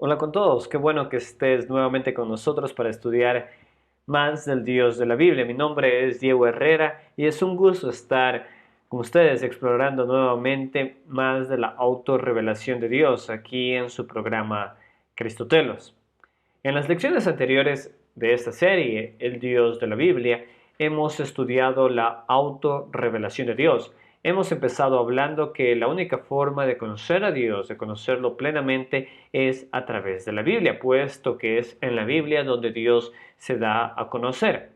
Hola con todos, qué bueno que estés nuevamente con nosotros para estudiar más del Dios de la Biblia. Mi nombre es Diego Herrera y es un gusto estar con ustedes explorando nuevamente más de la autorrevelación de Dios aquí en su programa Cristotelos. En las lecciones anteriores de esta serie, El Dios de la Biblia, hemos estudiado la autorrevelación de Dios. Hemos empezado hablando que la única forma de conocer a Dios, de conocerlo plenamente, es a través de la Biblia, puesto que es en la Biblia donde Dios se da a conocer.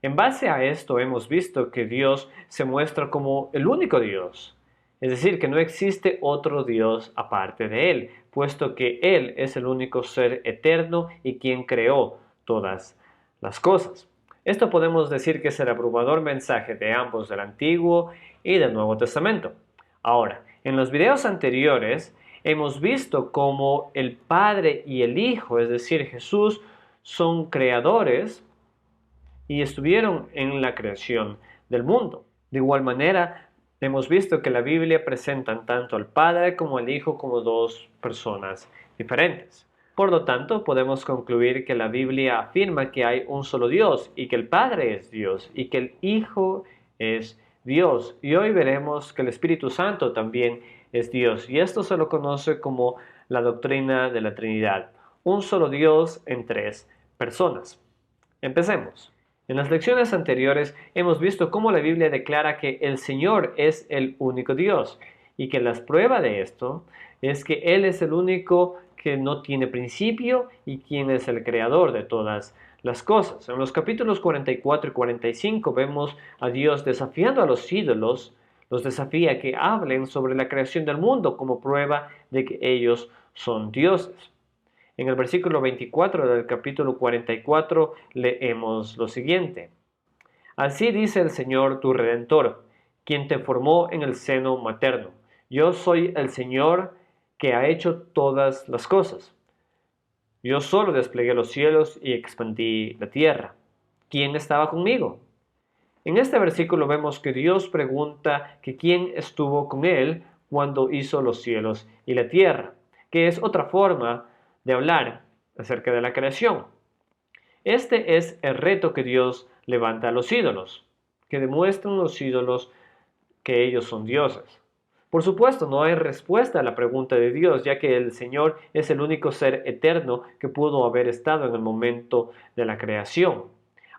En base a esto hemos visto que Dios se muestra como el único Dios, es decir, que no existe otro Dios aparte de Él, puesto que Él es el único ser eterno y quien creó todas las cosas. Esto podemos decir que es el abrumador mensaje de ambos del Antiguo y del Nuevo Testamento. Ahora, en los videos anteriores hemos visto cómo el Padre y el Hijo, es decir, Jesús, son creadores y estuvieron en la creación del mundo. De igual manera, hemos visto que la Biblia presenta tanto al Padre como al Hijo como dos personas diferentes. Por lo tanto, podemos concluir que la Biblia afirma que hay un solo Dios y que el Padre es Dios y que el Hijo es Dios. Y hoy veremos que el Espíritu Santo también es Dios. Y esto se lo conoce como la doctrina de la Trinidad. Un solo Dios en tres personas. Empecemos. En las lecciones anteriores hemos visto cómo la Biblia declara que el Señor es el único Dios y que la prueba de esto es que Él es el único que no tiene principio y quien es el creador de todas las cosas. En los capítulos 44 y 45 vemos a Dios desafiando a los ídolos, los desafía a que hablen sobre la creación del mundo como prueba de que ellos son dioses. En el versículo 24 del capítulo 44 leemos lo siguiente. Así dice el Señor tu Redentor, quien te formó en el seno materno. Yo soy el Señor que ha hecho todas las cosas. Yo solo desplegué los cielos y expandí la tierra. ¿Quién estaba conmigo? En este versículo vemos que Dios pregunta que quién estuvo con él cuando hizo los cielos y la tierra, que es otra forma de hablar acerca de la creación. Este es el reto que Dios levanta a los ídolos, que demuestran los ídolos que ellos son dioses. Por supuesto, no hay respuesta a la pregunta de Dios, ya que el Señor es el único ser eterno que pudo haber estado en el momento de la creación.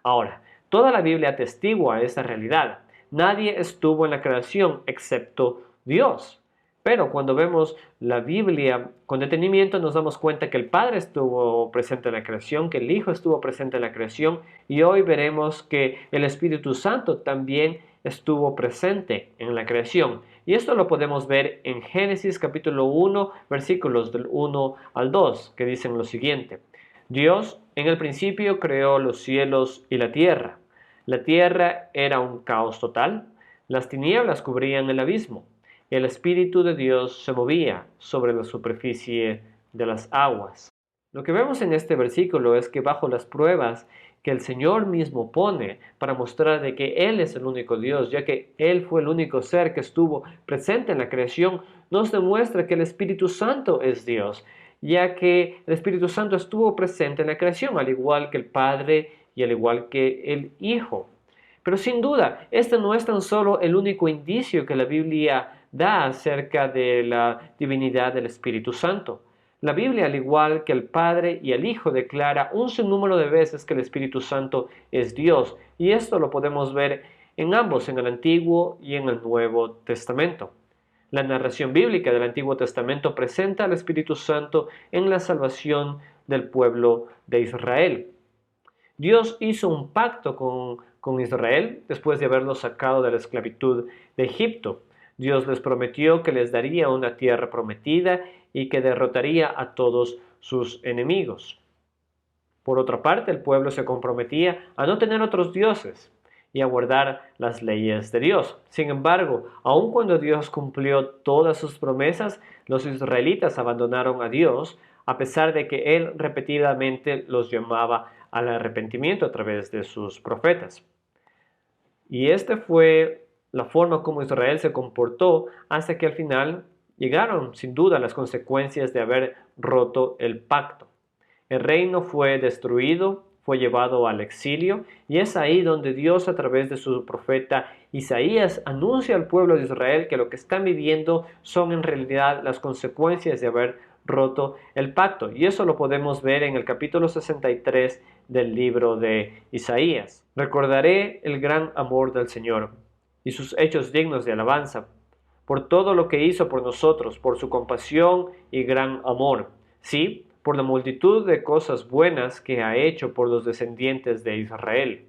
Ahora, toda la Biblia atestigua esa realidad. Nadie estuvo en la creación excepto Dios. Pero cuando vemos la Biblia con detenimiento nos damos cuenta que el Padre estuvo presente en la creación, que el Hijo estuvo presente en la creación y hoy veremos que el Espíritu Santo también estuvo presente en la creación. Y esto lo podemos ver en Génesis capítulo 1, versículos del 1 al 2, que dicen lo siguiente. Dios en el principio creó los cielos y la tierra. La tierra era un caos total, las tinieblas cubrían el abismo. El Espíritu de Dios se movía sobre la superficie de las aguas. Lo que vemos en este versículo es que bajo las pruebas que el Señor mismo pone para mostrar de que Él es el único Dios, ya que Él fue el único ser que estuvo presente en la creación, nos demuestra que el Espíritu Santo es Dios, ya que el Espíritu Santo estuvo presente en la creación, al igual que el Padre y al igual que el Hijo. Pero sin duda, este no es tan solo el único indicio que la Biblia da acerca de la divinidad del Espíritu Santo. La Biblia, al igual que el Padre y el Hijo, declara un sinnúmero de veces que el Espíritu Santo es Dios, y esto lo podemos ver en ambos, en el Antiguo y en el Nuevo Testamento. La narración bíblica del Antiguo Testamento presenta al Espíritu Santo en la salvación del pueblo de Israel. Dios hizo un pacto con Israel después de haberlos sacado de la esclavitud de Egipto. Dios les prometió que les daría una tierra prometida y que derrotaría a todos sus enemigos. Por otra parte, el pueblo se comprometía a no tener otros dioses y a guardar las leyes de Dios. Sin embargo, aun cuando Dios cumplió todas sus promesas, los israelitas abandonaron a Dios, a pesar de que Él repetidamente los llamaba al arrepentimiento a través de sus profetas. Y esta fue la forma como Israel se comportó hasta que al final llegaron sin duda las consecuencias de haber roto el pacto. El reino fue destruido, fue llevado al exilio, y es ahí donde Dios, a través de su profeta Isaías, anuncia al pueblo de Israel que lo que están viviendo son en realidad las consecuencias de haber roto el pacto. Y eso lo podemos ver en el capítulo 63 del libro de Isaías. Recordaré el gran amor del Señor y sus hechos dignos de alabanza, por todo lo que hizo por nosotros, por su compasión y gran amor. Sí, por la multitud de cosas buenas que ha hecho por los descendientes de Israel.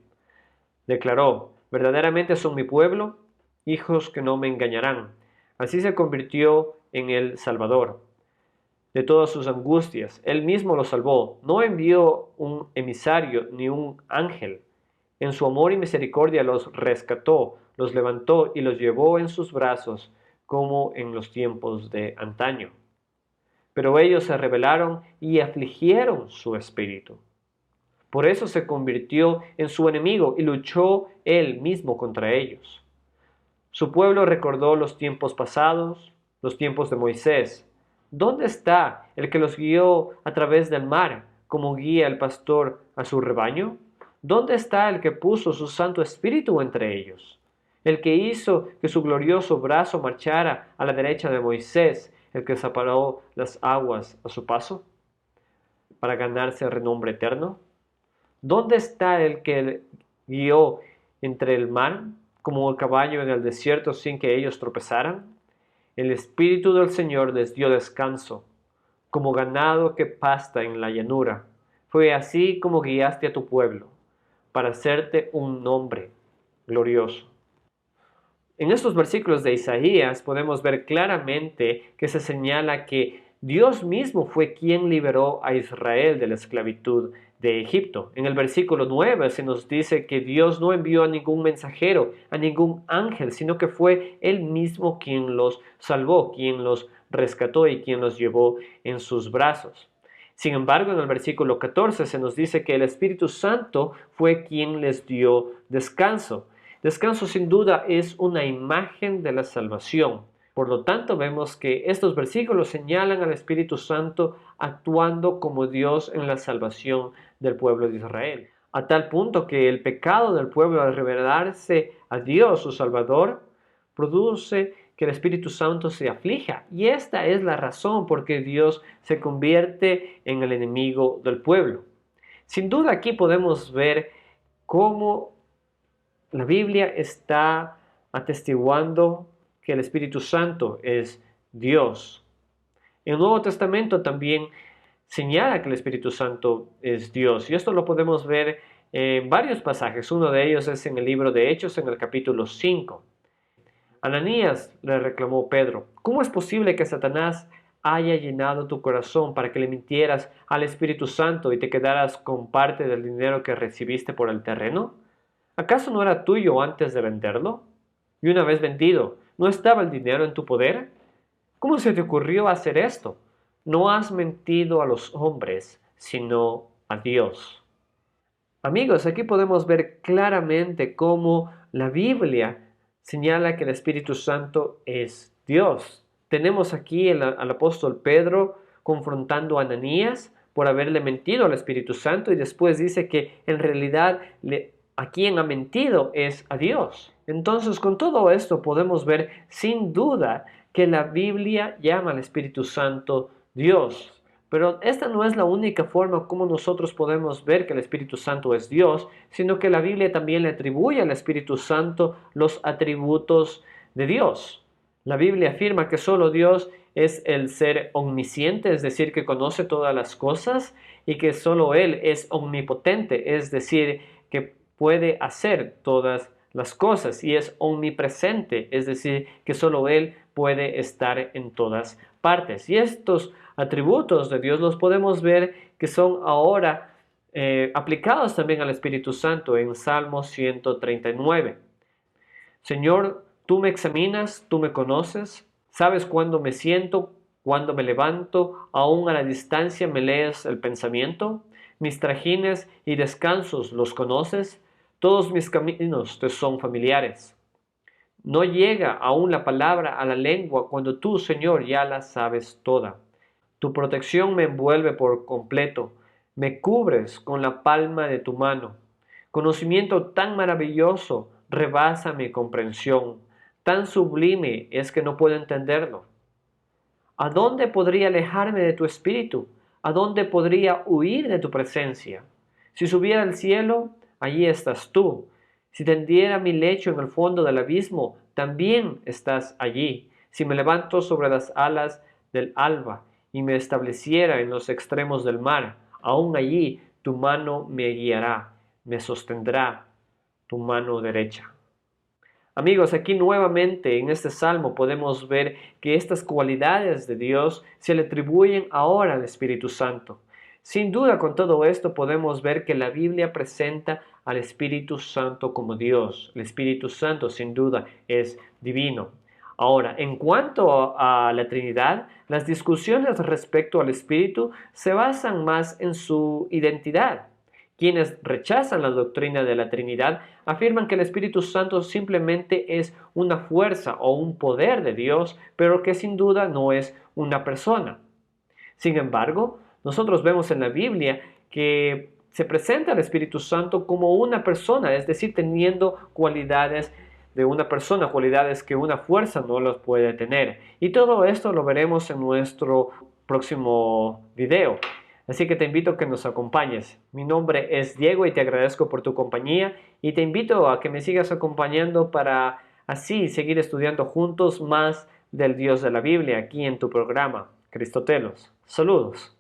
Declaró: verdaderamente son mi pueblo, hijos que no me engañarán. Así se convirtió en el Salvador de todas sus angustias. Él mismo los salvó. No envió un emisario ni un ángel. En su amor y misericordia los rescató, los levantó y los llevó en sus brazos, como en los tiempos de antaño. Pero ellos se rebelaron y afligieron su espíritu. Por eso se convirtió en su enemigo y luchó él mismo contra ellos. Su pueblo recordó los tiempos pasados, los tiempos de Moisés. ¿Dónde está el que los guió a través del mar, como guía el pastor a su rebaño? ¿Dónde está el que puso su Santo Espíritu entre ellos? El que hizo que su glorioso brazo marchara a la derecha de Moisés, el que separó las aguas a su paso, para ganarse renombre eterno. ¿Dónde está el que guió entre el mar, como el caballo en el desierto, sin que ellos tropezaran? El Espíritu del Señor les dio descanso, como ganado que pasta en la llanura. Fue así como guiaste a tu pueblo, para hacerte un nombre glorioso. En estos versículos de Isaías podemos ver claramente que se señala que Dios mismo fue quien liberó a Israel de la esclavitud de Egipto. En el versículo 9 se nos dice que Dios no envió a ningún mensajero, a ningún ángel, sino que fue Él mismo quien los salvó, quien los rescató y quien los llevó en sus brazos. Sin embargo, en el versículo 14 se nos dice que el Espíritu Santo fue quien les dio descanso. Descanso sin duda es una imagen de la salvación. Por lo tanto, vemos que estos versículos señalan al Espíritu Santo actuando como Dios en la salvación del pueblo de Israel. A tal punto que el pecado del pueblo al revelarse a Dios, su Salvador, produce que el Espíritu Santo se aflija. Y esta es la razón por que Dios se convierte en el enemigo del pueblo. Sin duda aquí podemos ver cómo la Biblia está atestiguando que el Espíritu Santo es Dios. El Nuevo Testamento también señala que el Espíritu Santo es Dios. Y esto lo podemos ver en varios pasajes. Uno de ellos es en el libro de Hechos, en el capítulo 5. Ananías le reclamó Pedro: ¿cómo es posible que Satanás haya llenado tu corazón para que le mintieras al Espíritu Santo y te quedaras con parte del dinero que recibiste por el terreno? ¿Acaso no era tuyo antes de venderlo? Y una vez vendido, ¿no estaba el dinero en tu poder? ¿Cómo se te ocurrió hacer esto? No has mentido a los hombres, sino a Dios. Amigos, aquí podemos ver claramente cómo la Biblia señala que el Espíritu Santo es Dios. Tenemos aquí al apóstol Pedro confrontando a Ananías por haberle mentido al Espíritu Santo, y después dice que en realidad a quien ha mentido es a Dios. Entonces, con todo esto podemos ver sin duda que la Biblia llama al Espíritu Santo Dios. Pero esta no es la única forma como nosotros podemos ver que el Espíritu Santo es Dios, sino que la Biblia también le atribuye al Espíritu Santo los atributos de Dios. La Biblia afirma que solo Dios es el ser omnisciente, es decir, que conoce todas las cosas, y que solo Él es omnipotente, es decir, que puede hacer todas las cosas, y es omnipresente, es decir, que solo Él puede estar en todas partes. Y estos atributos de Dios los podemos ver que son ahora aplicados también al Espíritu Santo en Salmo 139. Señor, tú me examinas, tú me conoces, sabes cuándo me siento, cuándo me levanto, aún a la distancia me lees el pensamiento. Mis trajines y descansos los conoces, todos mis caminos te son familiares. No llega aún la palabra a la lengua cuando tú, Señor, ya la sabes toda. Tu protección me envuelve por completo, me cubres con la palma de tu mano. Conocimiento tan maravilloso rebasa mi comprensión, tan sublime es que no puedo entenderlo. ¿A dónde podría alejarme de tu espíritu? ¿A dónde podría huir de tu presencia? Si subiera al cielo, allí estás tú. Si tendiera mi lecho en el fondo del abismo, también estás allí. Si me levanto sobre las alas del alba y me estableciera en los extremos del mar, aún allí tu mano me guiará, me sostendrá tu mano derecha. Amigos, aquí nuevamente en este salmo podemos ver que estas cualidades de Dios se le atribuyen ahora al Espíritu Santo. Sin duda, con todo esto podemos ver que la Biblia presenta al Espíritu Santo como Dios. El Espíritu Santo sin duda es divino. Ahora, en cuanto a la Trinidad, las discusiones respecto al Espíritu se basan más en su identidad. Quienes rechazan la doctrina de la Trinidad afirman que el Espíritu Santo simplemente es una fuerza o un poder de Dios, pero que sin duda no es una persona. Sin embargo, nosotros vemos en la Biblia que se presenta el Espíritu Santo como una persona, es decir, teniendo cualidades de una persona, cualidades que una fuerza no los puede tener. Y todo esto lo veremos en nuestro próximo video. Así que te invito a que nos acompañes. Mi nombre es Diego y te agradezco por tu compañía y te invito a que me sigas acompañando para así seguir estudiando juntos más del Dios de la Biblia aquí en tu programa, Cristotelos. Saludos.